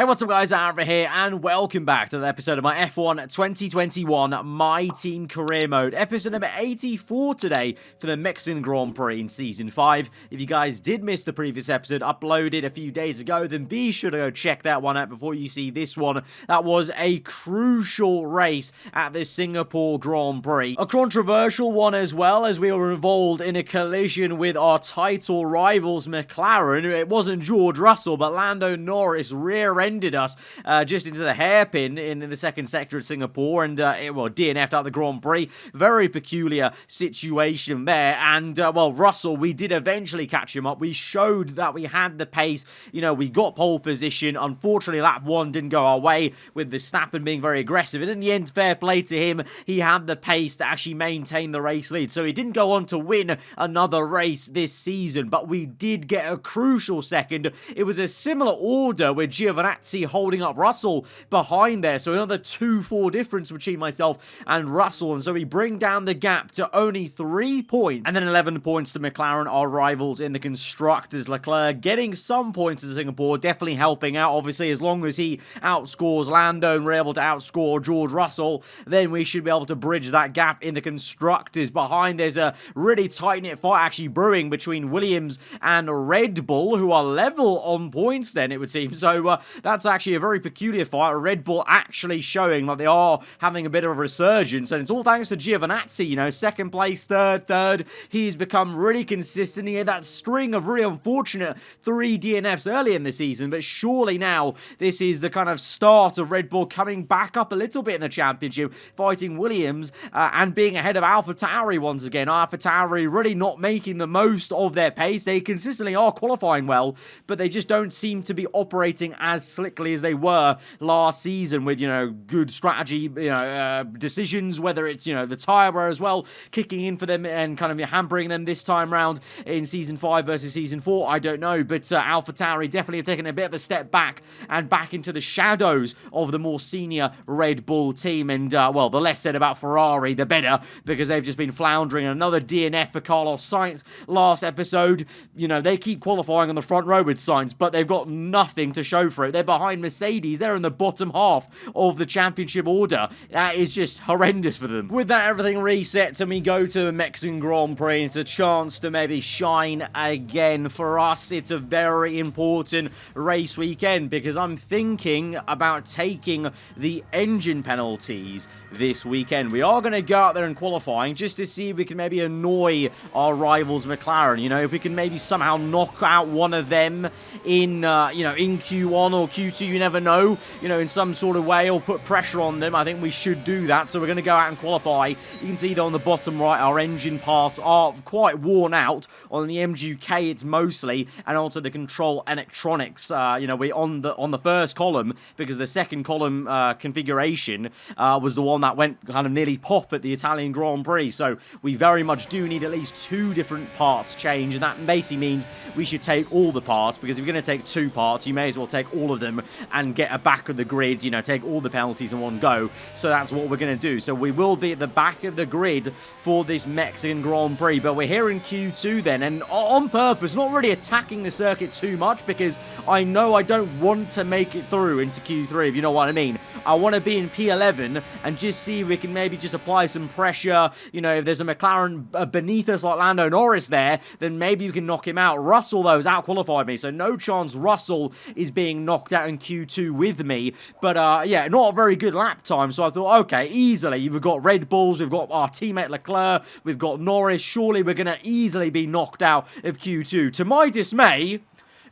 Hey, what's up guys, aarava here, and welcome back to the episode of my F1 2021 My Team Career Mode, episode number 84 today for the Mexican Grand Prix in Season 5. If you guys did miss the previous episode uploaded a few days ago, then be sure to go check that one out before you see this one. That was a crucial race at the Singapore Grand Prix. A controversial one as well, as we were involved in a collision with our title rivals McLaren. It wasn't George Russell, but Lando Norris rear-ended us just into the hairpin in the second sector at Singapore, and DNF'd out the Grand Prix. Very peculiar situation there, and Russell, we did eventually catch him up. We showed that we had the pace. You know, we got pole position. Unfortunately, lap 1 didn't go our way with Verstappen being very aggressive, and in the end, fair play to him, he had the pace to actually maintain the race lead. So he didn't go on to win another race this season, but we did get a crucial second. It was a similar order with GIOVINAZZI holding up Russell behind there, so another 2-4 difference between myself and Russell, and so we bring down the gap to only 3 points, and then 11 points to McLaren, our rivals in the constructors. Leclerc getting some points in Singapore, definitely helping out. Obviously, as long as he outscores Lando and we're able to outscore George Russell, then we should be able to bridge that gap in the constructors. Behind, there's a really tight-knit fight actually brewing between Williams and Red Bull, who are level on points then, it would seem. So that's actually a very peculiar fight. Red Bull actually showing that they are having a bit of a resurgence, and it's all thanks to GIOVINAZZI, you know, second place, third. He's become really consistent. He had that string of really unfortunate 3 DNFs early in the season, but surely now this is the kind of start of Red Bull coming back up a little bit in the championship, fighting Williams and being ahead of AlphaTauri once again. AlphaTauri really not making the most of their pace. They consistently are qualifying well, but they just don't seem to be operating as slickly as they were last season with, you know, good strategy, decisions, whether it's, you know, the tyre wear as well, kicking in for them and kind of hampering them this time round in Season 5 versus Season 4, I don't know, but AlphaTauri definitely taking a bit of a step back and back into the shadows of the more senior Red Bull team, and, the less said about Ferrari, the better, because they've just been floundering. Another DNF for Carlos Sainz last episode. You know, they keep qualifying on the front row with Sainz, but they've got nothing to show for it. They're behind Mercedes. They're in the bottom half of the championship order. That is just horrendous for them. With that, everything resets, and we go to the Mexican Grand Prix. It's a chance to maybe shine again. For us, it's a very important race weekend, because I'm thinking about taking the engine penalties this weekend. We are going to go out there in qualifying just to see if we can maybe annoy our rivals McLaren. You know, if we can maybe somehow knock out one of them in, in Q1 or Q2, you never know, you know, in some sort of way, or put pressure on them. I think we should do that. So we're going to go out and qualify. You can see that on the bottom right, our engine parts are quite worn out. On the MGK, it's mostly, and also the control electronics. We're on the first column, because the second column configuration was the one that went kind of nearly pop at the Italian Grand Prix. So we very much do need at least 2 different parts change, and that basically means we should take all the parts, because if you're going to take 2 parts, you may as well take all of them and get a back of the grid, you know, take all the penalties in one go. So that's what we're going to do. So we will be at the back of the grid for this Mexican Grand Prix, but we're here in Q2 then, and on purpose, not really attacking the circuit too much, because I know I don't want to make it through into Q3, if you know what I mean. I want to be in P11 and just see if we can maybe just apply some pressure. You know, if there's a McLaren beneath us like Lando Norris there, then maybe you can knock him out. Russell, though, has out-qualified me, so no chance Russell is being knocked out in Q2 with me. But, not a very good lap time, so I thought, okay, easily. We've got Red Bulls, we've got our teammate Leclerc, we've got Norris. Surely we're going to easily be knocked out of Q2. To my dismay,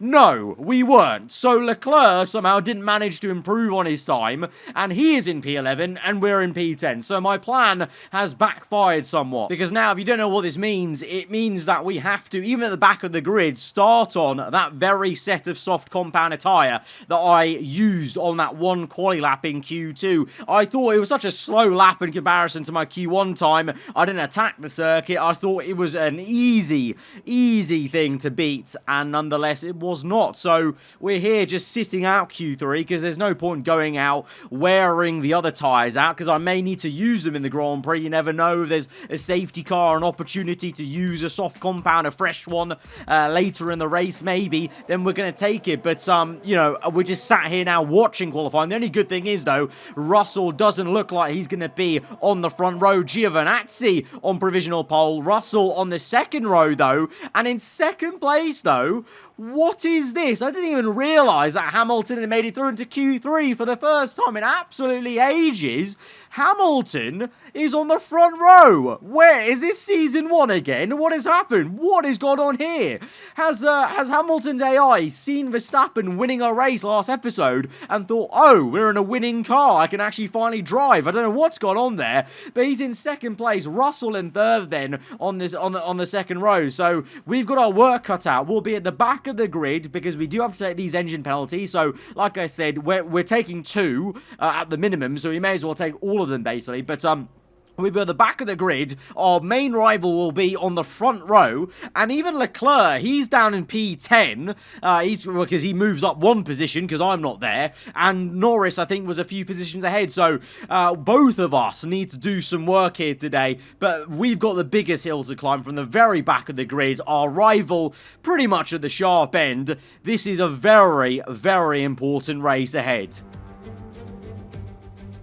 no, we weren't. So Leclerc somehow didn't manage to improve on his time, and he is in P11, and we're in P10. So my plan has backfired somewhat, because now, if you don't know what this means, it means that we have to, even at the back of the grid, start on that very set of soft compound tyre that I used on that one quali lap in Q2. I thought it was such a slow lap in comparison to my Q1 time. I didn't attack the circuit. I thought it was an easy thing to beat, and nonetheless, it was not. So we're here just sitting out Q3 because there's no point going out wearing the other tyres out because I may need to use them in the Grand Prix. You never know if there's a safety car, an opportunity to use a soft compound, a fresh one later in the race maybe, then we're going to take it. But, you know, we're just sat here now watching qualifying. The only good thing is, though, Russell doesn't look like he's going to be on the front row. Giovinazzi on provisional pole. Russell on the second row, though. And in second place, though, what is this? I didn't even realise that Hamilton had made it through into Q3 for the first time in absolutely ages. Hamilton is on the front row. Where is this season 1 again? What has happened? What has gone on here? Has Hamilton's AI seen Verstappen winning a race last episode and thought, oh, we're in a winning car, I can actually finally drive? I don't know what's gone on there, but he's in second place. Russell in third then on the second row. So we've got our work cut out. We'll be at the back of the grid because we do have to take these engine penalties. So like I said, we're taking 2 at the minimum, so we may as well take all of them basically. But we'll be at the back of the grid. Our main rival will be on the front row. And even Leclerc, he's down in P10. Because he moves up 1 position because I'm not there. And Norris, I think, was a few positions ahead. So both of us need to do some work here today. But we've got the biggest hill to climb from the very back of the grid. Our rival pretty much at the sharp end. This is a very, very important race ahead.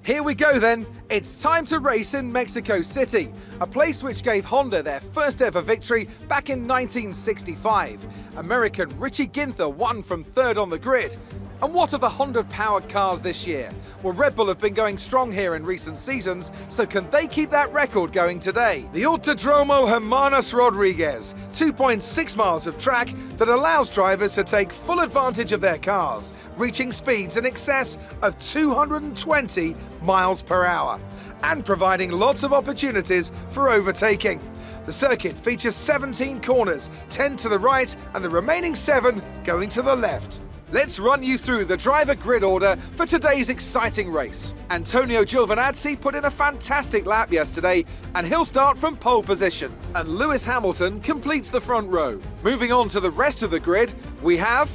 Here we go then, it's time to race in Mexico City, a place which gave Honda their first ever victory back in 1965. American Richie Ginther won from 3rd on the grid. And what are the Honda-powered cars this year? Well, Red Bull have been going strong here in recent seasons, so can they keep that record going today? The Autodromo Hermanos Rodriguez, 2.6 miles of track that allows drivers to take full advantage of their cars, reaching speeds in excess of 220 miles per hour, and providing lots of opportunities for overtaking. The circuit features 17 corners, 10 to the right and the remaining 7 going to the left. Let's run you through the driver grid order for today's exciting race. Antonio Giovinazzi put in a fantastic lap yesterday and he'll start from pole position. And Lewis Hamilton completes the front row. Moving on to the rest of the grid, we have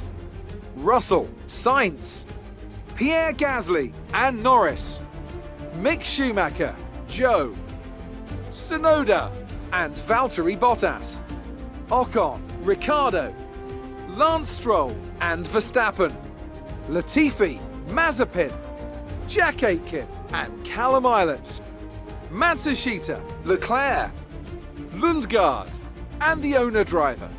Russell, Sainz, Pierre Gasly and Norris, Mick Schumacher, Joe, Tsunoda and Valtteri Bottas, Ocon, Ricciardo, Lance Stroll and Verstappen, Latifi, Mazepin, Jack Aitken and Callum Ilott, Matsushita, Leclerc, Lundgaard and the owner driver.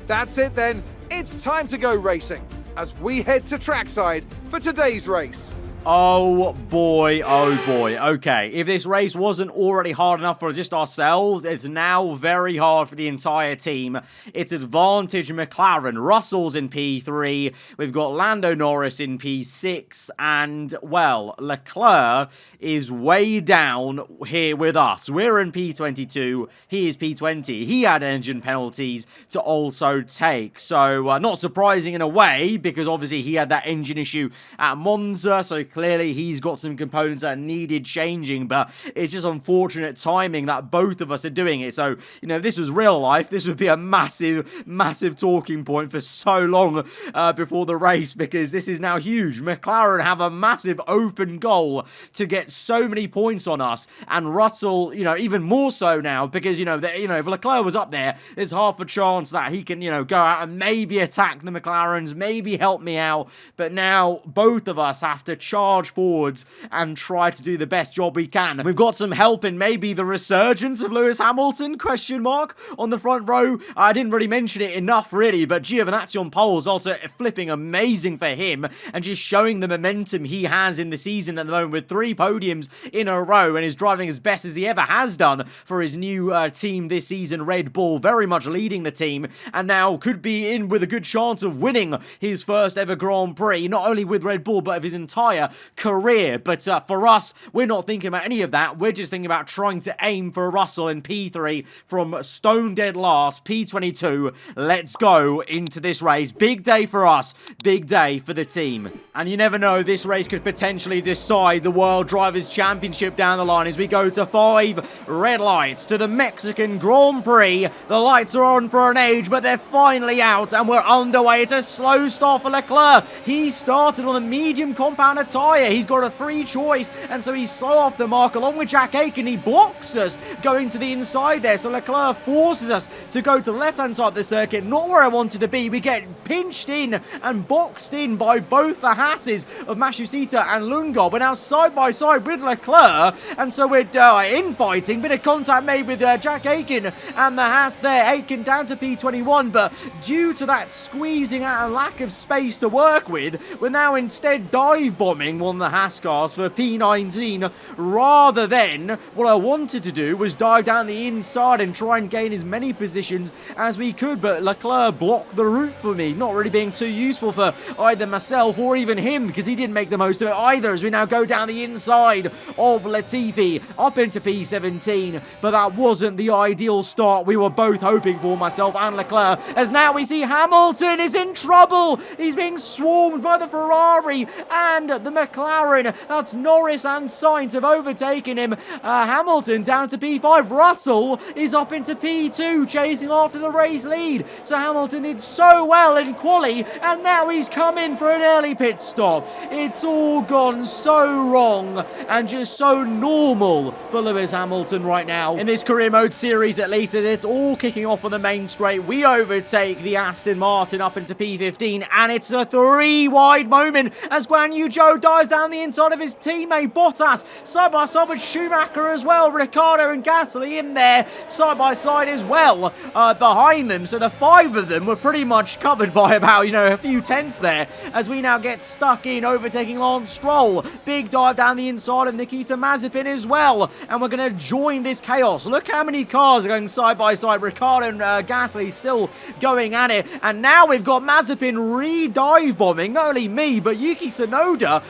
That's it then, it's time to go racing as we head to trackside for today's race. Oh boy, oh boy. Okay, if this race wasn't already hard enough for just ourselves, it's now very hard for the entire team. It's advantage McLaren. Russell's in P3. We've got Lando Norris in P6. And, well, Leclerc is way down here with us. We're in P22. He is P20. He had engine penalties to also take. So, not surprising in a way, because obviously he had that engine issue at Monza, so clearly he's got some components that needed changing, but it's just unfortunate timing that both of us are doing it. So, you know, if this was real life, this would be a massive, massive talking point for so long before the race, because this is now huge. McLaren have a massive open goal to get so many points on us, and Russell, you know, even more so now, because, you know, if Leclerc was up there, there's half a chance that he can, you know, go out and maybe attack the McLarens, maybe help me out, but now both of us have to charge forwards and try to do the best job we can. We've got some help in maybe the resurgence of Lewis Hamilton, question mark, on the front row. I didn't really mention it enough, really, but Giovinazzi on pole is also flipping amazing for him and just showing the momentum he has in the season at the moment with 3 podiums in a row and is driving as best as he ever has done for his new team this season, Red Bull, very much leading the team and now could be in with a good chance of winning his first ever Grand Prix, not only with Red Bull but of his entire entire career. But for us, we're not thinking about any of that. We're just thinking about trying to aim for Russell in P3 from stone dead last, P22. Let's go into this race. Big day for us. Big day for the team. And you never know, this race could potentially decide the World Drivers' Championship down the line as we go to 5 red lights to the Mexican Grand Prix. The lights are on for an age, but they're finally out, and we're underway. It's a slow start for Leclerc. He started on a medium compounder tyre. He's got a free choice, and so he's slow off the mark along with Jack Aitken. He blocks us going to the inside there, so Leclerc forces us to go to the left-hand side of the circuit. Not where I wanted to be. We get pinched in and boxed in by both the Hasses of Matsushita and Lungard. We're now side by side with Leclerc, and so we're infighting. Bit of contact made with Jack Aitken and the Haas there. Aitken down to P21, but due to that squeezing out and lack of space to work with, we're now instead dive bombing one of the Haas cars for P19, rather than what I wanted to do was dive down the inside and try and gain as many positions as we could. But Leclerc blocked the route for me, not really being too useful for either myself or even him, because he didn't make the most of it either, as we now go down the inside of Latifi up into P17. But that wasn't the ideal start we were both hoping for, myself and Leclerc, as now we see Hamilton is in trouble. He's being swarmed by the Ferrari and the McLaren. That's Norris and Sainz have overtaken him. Hamilton down to P5. Russell is up into P2, chasing after the race lead. So Hamilton did so well in quali, and now he's come in for an early pit stop. It's all gone so wrong and just so normal for Lewis Hamilton right now. In this career mode series, at least, it's all kicking off on the main straight. We overtake the Aston Martin up into P15, and it's a 3-wide moment as Guan Yu Zhou dives down the inside of his teammate Bottas, side by side with Schumacher as well. Ricciardo and Gasly in there, side by side as well, behind them. So the 5 of them were pretty much covered by about, a few tenths there, as we now get stuck in, overtaking Lance Stroll. Big dive down the inside of Nikita Mazepin as well, and we're going to join this chaos. Look how many cars are going side by side. Ricciardo and Gasly still going at it, and now we've got Mazepin re-dive bombing not only me but Yuki Tsunoda.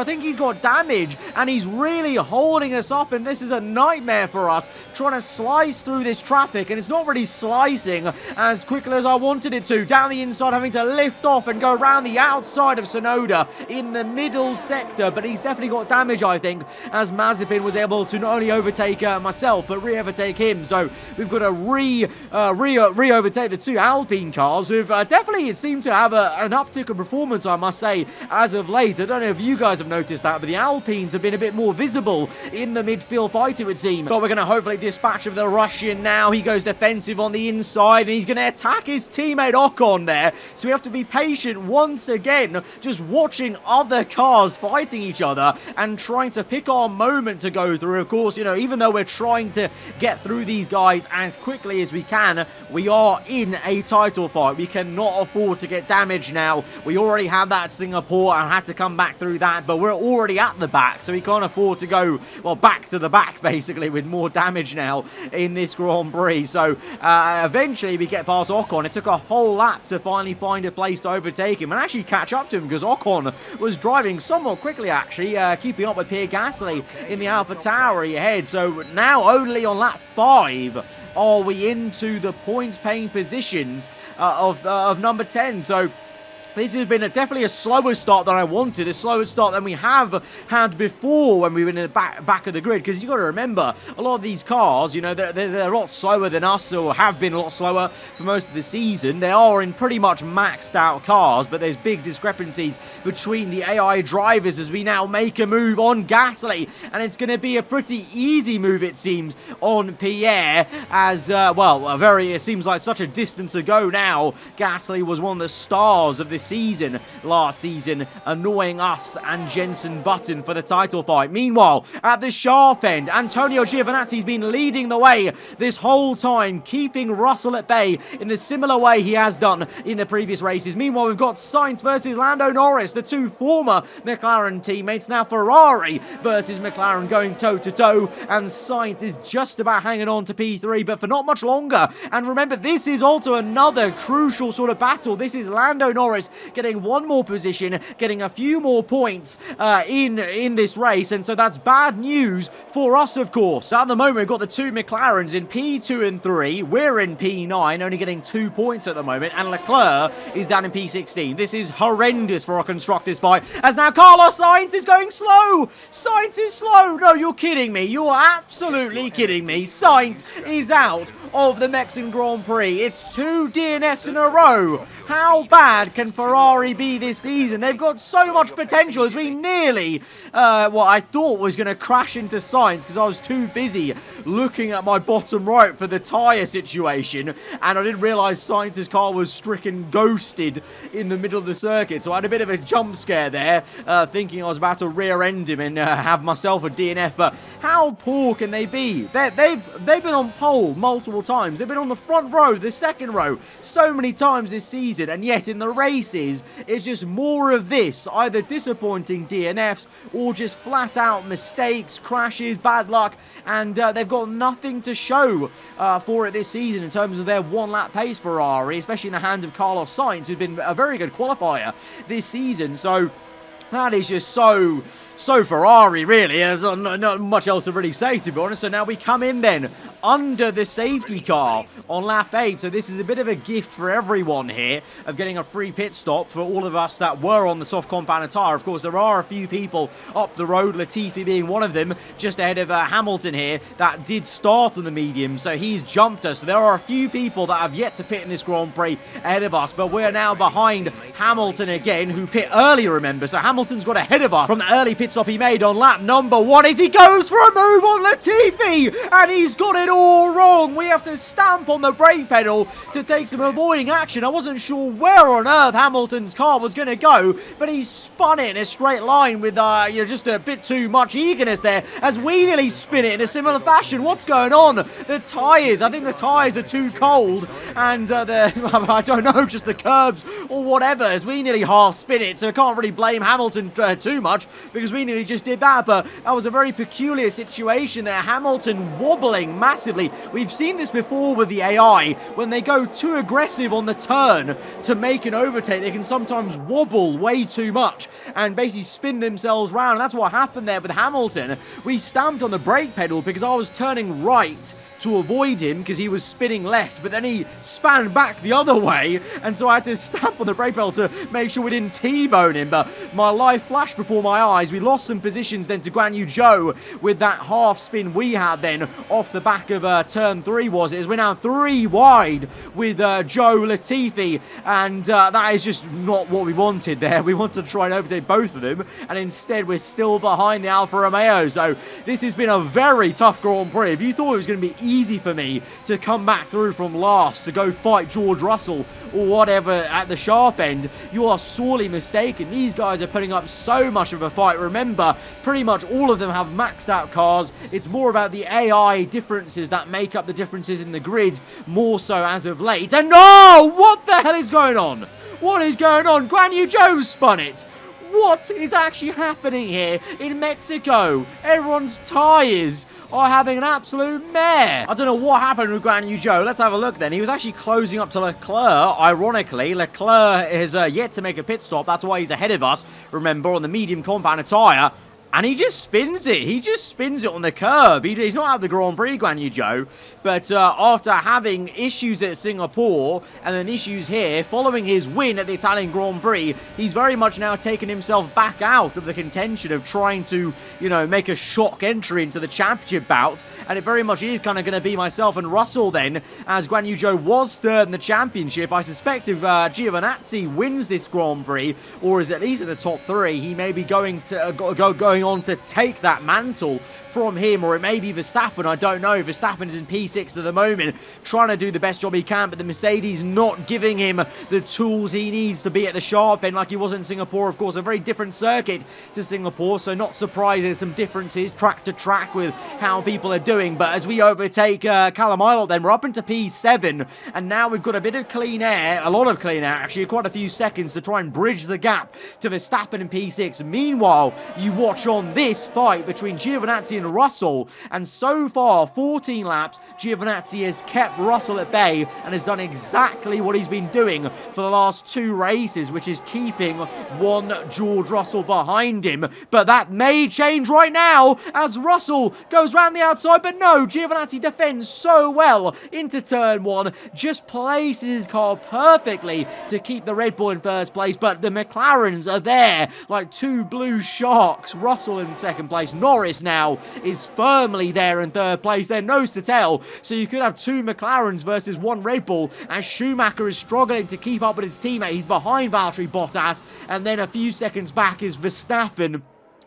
I think he's got damage, and he's really holding us up, and this is a nightmare for us trying to slice through this traffic, and it's not really slicing as quickly as I wanted it to. Down the inside, having to lift off and go around the outside of Tsunoda in the middle sector, but he's definitely got damage, I think, as Mazepin was able to not only overtake myself but re-overtake him. So we've got to re-overtake the 2 Alpine cars, who've definitely seemed to have an uptick in performance, I must say, as of late. I don't know if you guys have noticed that, but the Alpines have been a bit more visible in the midfield fight, it would seem. But we're going to hopefully dispatch of the Russian now. He goes defensive on the inside, and he's going to attack his teammate Ocon there. So we have to be patient once again, just watching other cars fighting each other and trying to pick our moment to go through. Of course, even though we're trying to get through these guys as quickly as we can, we are in a title fight. We cannot afford to get damaged now. We already had that Singapore and had to come back through that, but we're already at the back, so we can't afford to go, well, back to the back, basically, with more damage now in this Grand Prix. So eventually we get past Ocon. It took a whole lap to finally find a place to overtake him and actually catch up to him, because Ocon was driving somewhat quickly, actually, keeping up with Pierre Gasly in the AlphaTauri ahead. So now only on lap 5 are we into the points-paying positions of number 10. So this has been definitely a slower start than I wanted, a slower start than we have had before when we were in the back of the grid, because you've got to remember, a lot of these cars, they're a lot slower than us, or have been a lot slower for most of the season. They are in pretty much maxed out cars, but there's big discrepancies between the AI drivers as we now make a move on Gasly, and it's going to be a pretty easy move, it seems, on Pierre, as, it seems like such a distance ago now. Gasly was one of the stars of this season last season, annoying us and Jenson Button for the title fight. Meanwhile, at the sharp end, Antonio Giovinazzi's been leading the way this whole time, keeping Russell at bay in the similar way he has done in the previous races. Meanwhile, we've got Sainz versus Lando Norris, the 2 former McLaren teammates. Now Ferrari versus McLaren going toe-to-toe, and Sainz is just about hanging on to P3, but for not much longer. And remember, this is also another crucial sort of battle. This is Lando Norris getting one more position, getting a few more points in this race, and so that's bad news for us, of course. At the moment, we've got the two McLarens in P2 and 3. We're in P9, only getting 2 points at the moment, and Leclerc is down in P16. This is horrendous for our constructors fight, as now Carlos Sainz is going slow. Sainz is slow. No, you're kidding me. You're absolutely kidding me. Sainz is out of the Mexican Grand Prix. It's 2 DNFs in a row. How bad can Ferrari be this season? They've got so much potential, as we nearly, what I thought was going to crash into Sainz because I was too busy looking at my bottom right for the tyre situation, and I didn't realise Sainz's car was stricken ghosted in the middle of the circuit, so I had a bit of a jump scare there, thinking I was about to rear-end him and have myself a DNF, but how poor can they be? They've been on pole multiple times. They've been on the front row, the second row, so many times this season, and yet in the races, it's just more of this, either disappointing DNFs or just flat-out mistakes, crashes, bad luck, and they've got nothing to show for it this season in terms of their one-lap pace Ferrari, especially in the hands of Carlos Sainz, who's been a very good qualifier this season. So that is just so Ferrari, really. There's not much else to really say, to be honest. So now we come in then under the safety car on lap 8. So this is a bit of a gift for everyone here of getting a free pit stop for all of us that were on the soft compound tyre. Of course, there are a few people up the road, Latifi being one of them, just ahead of Hamilton here, that did start on the medium. So he's jumped us. So there are a few people that have yet to pit in this Grand Prix ahead of us. But we're now behind Hamilton again, who pit early, remember. So Hamilton's got ahead of us from the early pit stop he made on lap number 1 as he goes for a move on Latifi, and he's got it all wrong. We have to stamp on the brake pedal to take some avoiding action. I wasn't sure where on earth Hamilton's car was going to go, but he spun it in a straight line with just a bit too much eagerness there, as we nearly spin it in a similar fashion. What's going on? The tyres, I think the tyres are too cold, and I don't know, just the curbs or whatever, as we nearly half spin it, so I can't really blame Hamilton too much, because we nearly just did that. But that was a very peculiar situation there. Hamilton wobbling massively. We've seen this before with the AI. When they go too aggressive on the turn to make an overtake, they can sometimes wobble way too much and basically spin themselves round. And that's what happened there with Hamilton. We stamped on the brake pedal because I was turning right to avoid him because he was spinning left, but then he span back the other way, and so I had to stamp on the brake pedal to make sure we didn't T-bone him. But my life flashed before my eyes. We lost some positions then to Guan Yu Zhou with that half spin we had then off the back of turn 3, was it? As we're now 3 wide with Zhou Latifi, and that is just not what we wanted there. We wanted to try and overtake both of them, and instead we're still behind the Alfa Romeo. So this has been a very tough Grand Prix. If you thought it was going to be easy for me to come back through from last to go fight George Russell or whatever at the sharp end, you are sorely mistaken. These guys are putting up so much of a fight. Remember, pretty much all of them have maxed out cars. It's more about the AI differences that make up the differences in the grid, more so as of late. And no! What the hell is going on? What is going on? Guan Yu Zhou spun it. What is actually happening here in Mexico? Everyone's tyres are having an absolute mare. I don't know what happened with Guan Yu Zhou. Let's have a look then. He was actually closing up to Leclerc, ironically. Leclerc has yet to make a pit stop. That's why he's ahead of us, remember, on the medium compound tyre. And he just spins it. He just spins it on the curb. He's not out the Grand Prix, Guan Yu Zhou. But after having issues at Singapore and then issues here, following his win at the Italian Grand Prix, he's very much now taken himself back out of the contention of trying to, make a shock entry into the championship bout. And it very much is kind of going to be myself and Russell then, as Guan Yu Zhou was third in the championship. I suspect if GIOVINAZZI wins this Grand Prix, or is at least in the top 3, he may be going on to take that mantle from him, or it may be Verstappen. I don't know. Verstappen is in P6 at the moment, trying to do the best job he can, but the Mercedes not giving him the tools he needs to be at the sharp end like he was in Singapore. Of course, a very different circuit to Singapore, so not surprised there's some differences track to track with how people are doing. But as we overtake Callum Ilott, then we're up into P7, and now we've got a bit of clean air, a lot of clean air actually, quite a few seconds to try and bridge the gap to Verstappen in P6. Meanwhile, you watch on this fight between Giovinazzi and Russell, and so far, 14 laps, Giovinazzi has kept Russell at bay and has done exactly what he's been doing for the last 2 races, which is keeping one George Russell behind him. But that may change right now as Russell goes round the outside, but no, Giovinazzi defends so well into turn 1, just places his car perfectly to keep the Red Bull in first place, but the McLarens are there like 2 blue sharks. Russell in second place. Norris now is firmly there in third place. They're nose to tail, so you could have 2 McLarens versus 1 Red Bull, and Schumacher is struggling to keep up with his teammate. He's behind Valtteri Bottas, and then a few seconds back is Verstappen.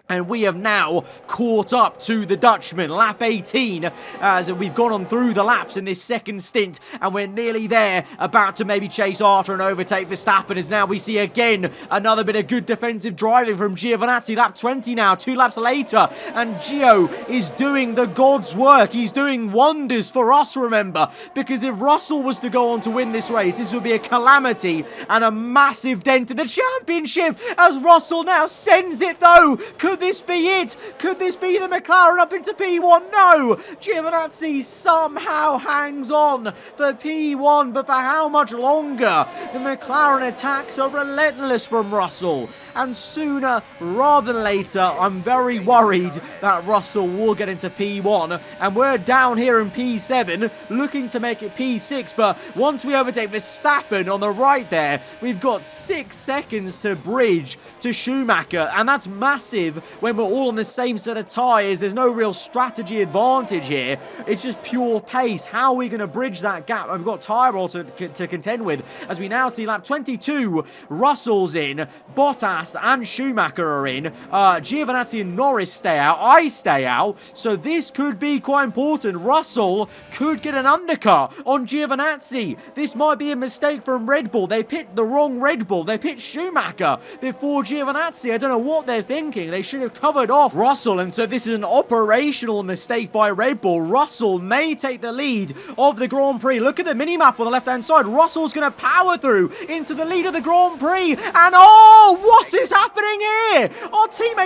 And we have now caught up to the Dutchman. Lap 18, as we've gone on through the laps in this second stint, and we're nearly there, about to maybe chase after and overtake Verstappen, as now we see again another bit of good defensive driving from Giovinazzi. Lap 20 now, 2 laps later, and Gio is doing the God's work. He's doing wonders for us, remember, because if Russell was to go on to win this race, this would be a calamity and a massive dent in the championship, as Russell now sends it though. Could this be it? Could this be the McLaren up into P1? No! Giovinazzi somehow hangs on for P1, but for how much longer? The McLaren attacks are relentless from Russell, and sooner rather than later, I'm very worried that Russell will get into P1, and we're down here in P7, looking to make it P6, but once we overtake Verstappen on the right there, we've got 6 seconds to bridge to Schumacher, and that's massive when we're all on the same set of tyres. There's no real strategy advantage here. It's just pure pace. How are we going to bridge that gap? We've got tyre also to contend with, as we now see lap 22. Russell's in, Bottas and Schumacher are in, Giovinazzi and Norris stay out, I stay out, so this could be quite important. Russell could get an undercut on Giovinazzi. This might be a mistake from Red Bull. They picked the wrong Red Bull. They picked Schumacher before Giovinazzi. I don't know what they're thinking. They should have covered off Russell, and so this is an operational mistake by Red Bull. Russell may take the lead of the Grand Prix. Look at the mini-map on the left-hand side. Russell's going to power through into the lead of the Grand Prix, and oh, what is happening here? Our team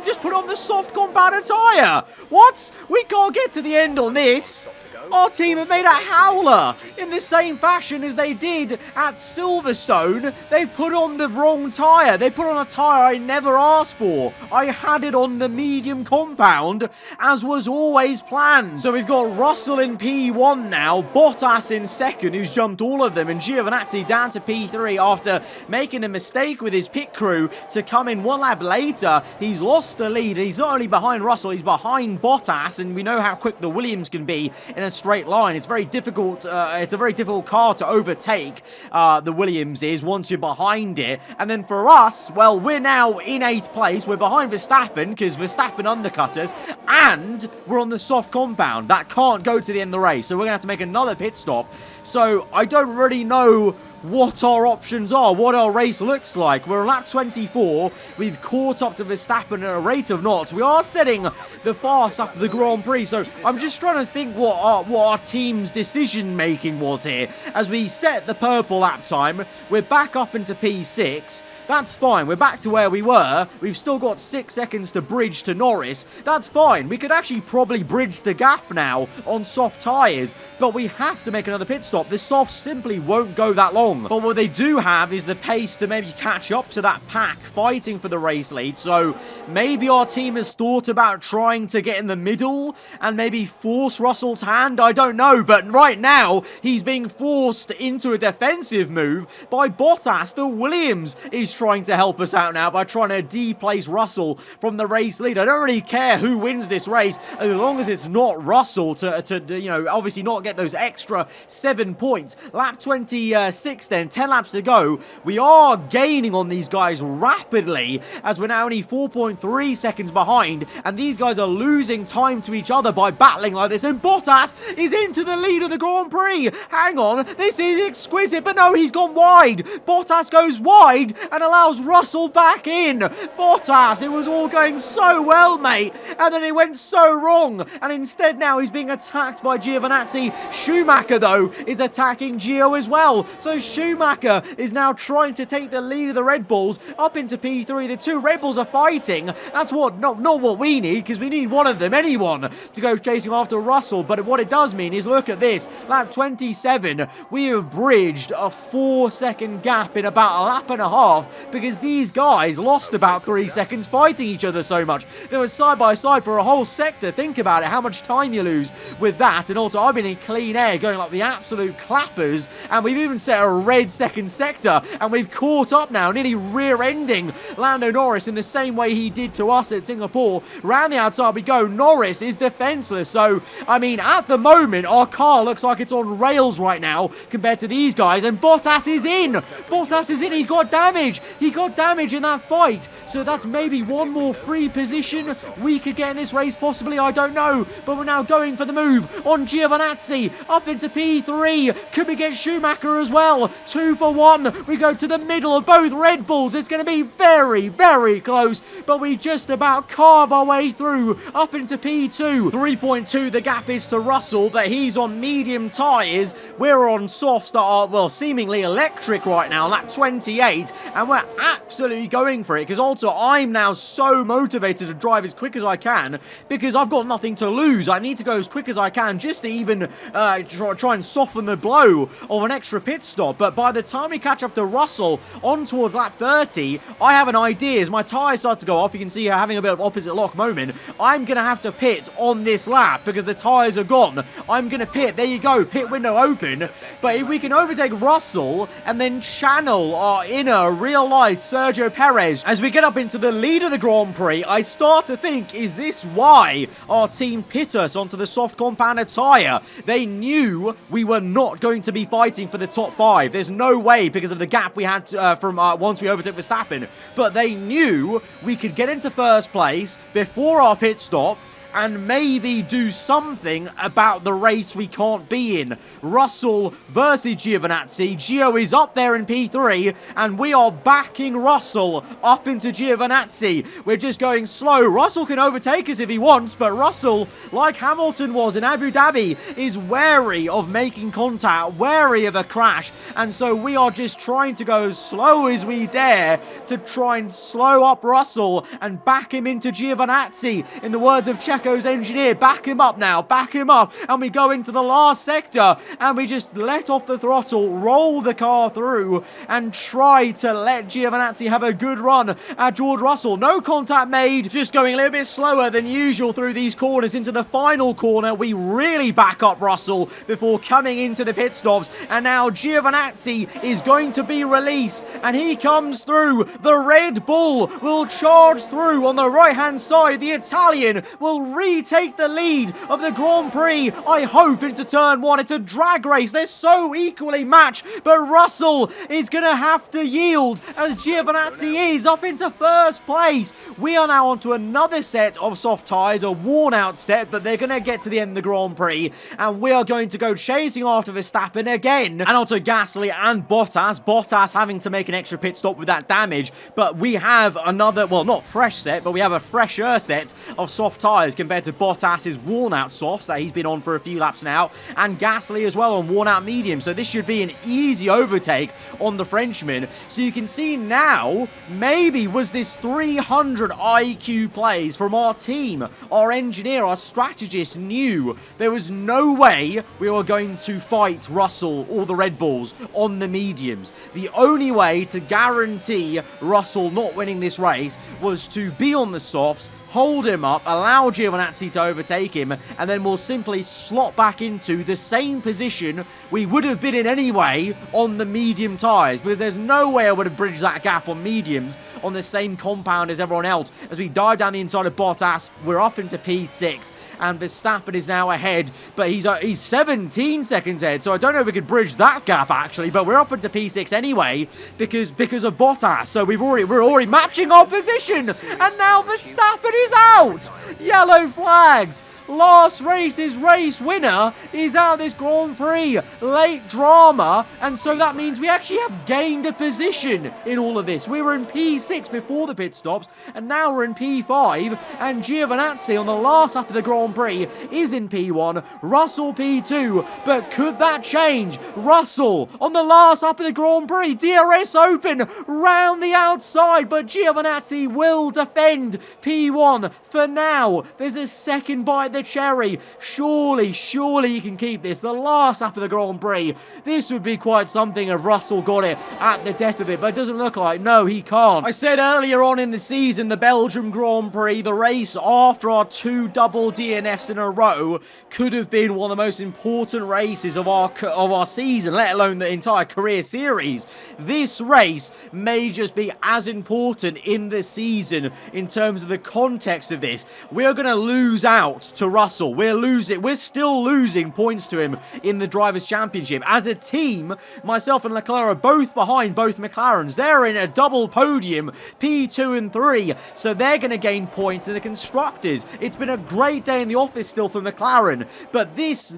just put on the soft compounder tyre. What? We can't get to the end on this. Our team have made a howler in the same fashion as they did at Silverstone. They put on the wrong tyre. They put on a tyre I never asked for. I had it on the medium compound, as was always planned. So we've got Russell in P1 now, Bottas in second, who's jumped all of them, and Giovinazzi down to P3 after making a mistake with his pit crew to come in 1 lap later. He's lost the lead. He's not only behind Russell, he's behind Bottas, and we know how quick the Williams can be in a straight line. It's very difficult. It's a very difficult car to overtake. The Williams is once you're behind it. And then for us, well, we're now in 8th place. We're behind Verstappen because Verstappen undercut us, and we're on the soft compound. That can't go to the end of the race, so we're gonna have to make another pit stop. So I don't really know what our options are, what our race looks like. We're on lap 24. We've caught up to Verstappen at a rate of knots. We are setting the fast up the Grand Prix, so I'm just trying to think what our team's decision making was here. As we set the purple lap time, we're back up into P6. That's fine. We're back to where we were. We've still got 6 seconds to bridge to Norris. That's fine. We could actually probably bridge the gap now on soft tyres, but we have to make another pit stop. The softs simply won't go that long. But what they do have is the pace to maybe catch up to that pack fighting for the race lead. So maybe our team has thought about trying to get in the middle and maybe force Russell's hand. I don't know, but right now he's being forced into a defensive move by Bottas. The Williams is trying to help us out now by trying to deplace Russell from the race lead. I don't really care who wins this race as long as it's not Russell to you know, obviously not get those extra 7 points. Lap 26 then, 10 laps to go. We are gaining on these guys rapidly as we're now only 4.3 seconds behind, and these guys are losing time to each other by battling like this, and Bottas is into the lead of the Grand Prix. Hang on, this is exquisite, but no, he's gone wide. Bottas goes wide, and and allows Russell back in. Bottas, it was all going so well, mate, and then it went so wrong, and instead now he's being attacked by Giovinazzi. Schumacher, though, is attacking Gio as well, so Schumacher is now trying to take the lead of the Red Bulls up into P3. The two Red Bulls are fighting. That's not what we need, because we need one of them, anyone, to go chasing after Russell. But what it does mean is, look at this, lap 27, we have bridged a 4-second gap in about a lap and a half, because these guys lost about 3 seconds fighting each other so much. They were side by side for a whole sector. Think about it, how much time you lose with that. And also, I've been in clean air going like the absolute clappers, and we've even set a red second sector, and we've caught up now, nearly rear-ending Lando Norris in the same way he did to us at Singapore. Round the outside we go. Norris is defenseless, so I mean, at the moment our car looks like it's on rails right now compared to these guys. And Bottas is in. Bottas is in. He's got damage. He got damage in that fight, so that's maybe one more free position we could get in this race, possibly, I don't know. But we're now going for the move on Giovinazzi up into P3. Could we get Schumacher as well? 2 for 1. We go to the middle of both Red Bulls. It's going to be very, very close, but we just about carve our way through up into P2. 3.2 the gap is to Russell, but he's on medium tyres. We're on softs that are, well, seemingly electric right now, lap 28, and we're absolutely going for it, because also I'm now so motivated to drive as quick as I can, because I've got nothing to lose. I need to go as quick as I can just to even try and soften the blow of an extra pit stop. But by the time we catch up to Russell on towards lap 30, I have an idea. As my tyres start to go off, you can see having a bit of opposite lock moment. I'm going to have to pit on this lap because the tyres are gone. I'm going to pit. There you go. Pit window open. But if we can overtake Russell and then channel our inner real-life Sergio Perez as we get up into the lead of the Grand Prix, I start to think, is this why our team pit us onto the soft compounded tyre? They knew we were not going to be fighting for the top 5. There's no way, because of the gap we had from once we overtook Verstappen. But they knew we could get into first place before our pit stop and maybe do something about the race we can't be in. Russell versus Giovinazzi. Gio is up there in P3, and we are backing Russell up into Giovinazzi. We're just going slow. Russell can overtake us if he wants, but Russell, like Hamilton was in Abu Dhabi, is wary of making contact, wary of a crash, and so we are just trying to go as slow as we dare to try and slow up Russell and back him into Giovinazzi. In the words of Checo's engineer, back him up now, back him up, and we go into the last sector, and we just let off the throttle, roll the car through, and try to let Giovinazzi have a good run at George Russell. No contact made, just going a little bit slower than usual through these corners. Into the final corner, we really back up Russell before coming into the pit stops, and now Giovinazzi is going to be released, and he comes through. The Red Bull will charge through on the right-hand side. The Italian will retake the lead of the Grand Prix, I hope, into turn 1. It's a drag race. They're so equally matched, but Russell is going to have to yield as Giovinazzi is up into first place. We are now onto another set of soft tyres, a worn-out set, but they're going to get to the end of the Grand Prix, and we are going to go chasing after Verstappen again, and also Gasly and Bottas. Bottas having to make an extra pit stop with that damage, but we have another, well, not fresh set, but we have a fresher set of soft tyres compared to Bottas's worn-out softs that he's been on for a few laps now, and Gasly as well on worn-out medium, so this should be an easy overtake on the Frenchman. So you can see now, maybe was this 300 IQ plays from our team. Our engineer, our strategist knew there was no way we were going to fight Russell or the Red Bulls on the mediums. The only way to guarantee Russell not winning this race was to be on the softs, hold him up, allow Giovinazzi to overtake him, and then we'll simply slot back into the same position we would have been in anyway on the medium tyres, because there's no way I would have bridged that gap on mediums on the same compound as everyone else. As we dive down the inside of Bottas, we're up into P6, and Verstappen is now ahead, but he's 17 seconds ahead, so I don't know if we could bridge that gap actually, but we're up into P6 anyway because of Bottas, so we're already matching our position, and now Verstappen is out! Yellow flags! last race's race winner is out of this Grand Prix. Late drama, and so that means we actually have gained a position in all of this. We were in P6 before the pit stops, and now we're in P5, and Giovinazzi on the last lap of the Grand Prix is in P1, Russell P2, but could that change? Russell on the last lap of the Grand Prix, DRS open round the outside, but Giovinazzi will defend P1 for now. There's a second bite of the cherry. Surely you can keep this. The last lap of the Grand Prix. This would be quite something if Russell got it at the death of it, but it doesn't look like. No, he can't. I said earlier on in the season, the Belgium Grand Prix, the race after our 2 double DNFs in a row, could have been one of the most important races of our season, let alone the entire career series. This race may just be as important in the season in terms of the context of this. We're going to lose out to Russell. We're still losing points to him in the Drivers' Championship. As a team, myself and Leclerc are both behind both McLarens. They're in a double podium, P2 and 3, so they're going to gain points in the Constructors. It's been a great day in the office still for McLaren, but this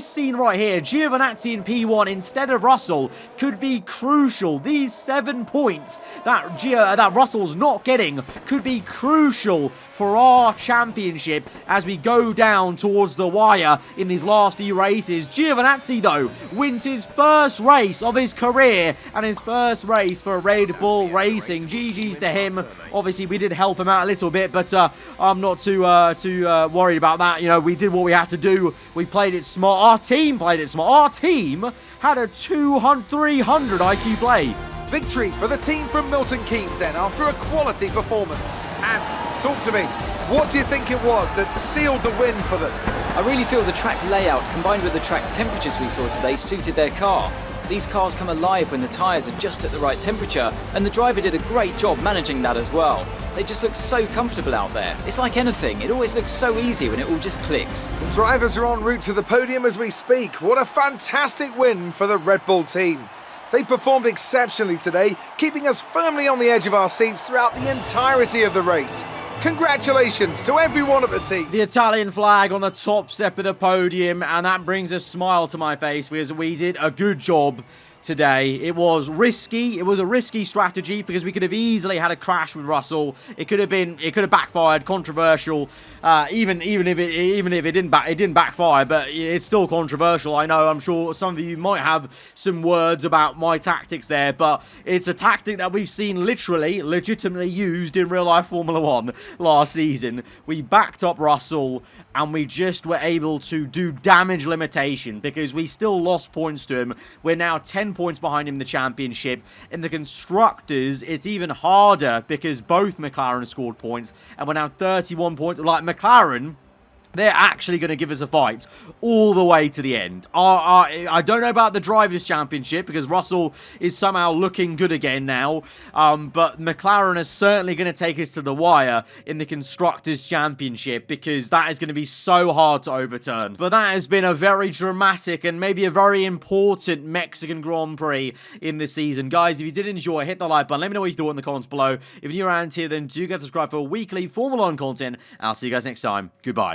scene right here, Giovinazzi in P1 instead of Russell, could be crucial. These 7 points that Russell's not getting could be crucial for our championship as we go down towards the wire in these last few races. Giovinazzi, though, wins his first race of his career and his first race for Red Bull Racing. GG's to him. Obviously, we did help him out a little bit, but I'm not too worried about that. You know, we did what we had to do. We played it smart. Our team played it smart. Our team had a 300 IQ play. Victory for the team from Milton Keynes then, after a quality performance. And talk to me, what do you think it was that sealed the win for them? I really feel the track layout combined with the track temperatures we saw today suited their car. These cars come alive when the tyres are just at the right temperature, and the driver did a great job managing that as well. They just look so comfortable out there. It's like anything, it always looks so easy when it all just clicks. The drivers are en route to the podium as we speak. What a fantastic win for the Red Bull team. They performed exceptionally today, keeping us firmly on the edge of our seats throughout the entirety of the race. Congratulations to everyone at the team. The Italian flag on the top step of the podium, and that brings a smile to my face because we did a good job today. It was risky. It was a risky strategy because we could have easily had a crash with Russell. It could have backfired. Controversial. Even if it didn't backfire, but it's still controversial. I know. I'm sure some of you might have some words about my tactics there, but it's a tactic that we've seen legitimately used in real life Formula 1 last season. We backed up Russell and we just were able to do damage limitation because we still lost points to him. We're now 10 points behind him in the championship. In the Constructors, it's even harder because both McLaren scored points, and we're now 31 points. Like McLaren, they're actually going to give us a fight all the way to the end. I don't know about the Drivers' Championship because Russell is somehow looking good again now. But McLaren is certainly going to take us to the wire in the Constructors' Championship because that is going to be so hard to overturn. But that has been a very dramatic and maybe a very important Mexican Grand Prix in this season. Guys, if you did enjoy, hit the like button. Let me know what you thought in the comments below. If you're new around here, then do get subscribed for weekly Formula 1 content. I'll see you guys next time. Goodbye.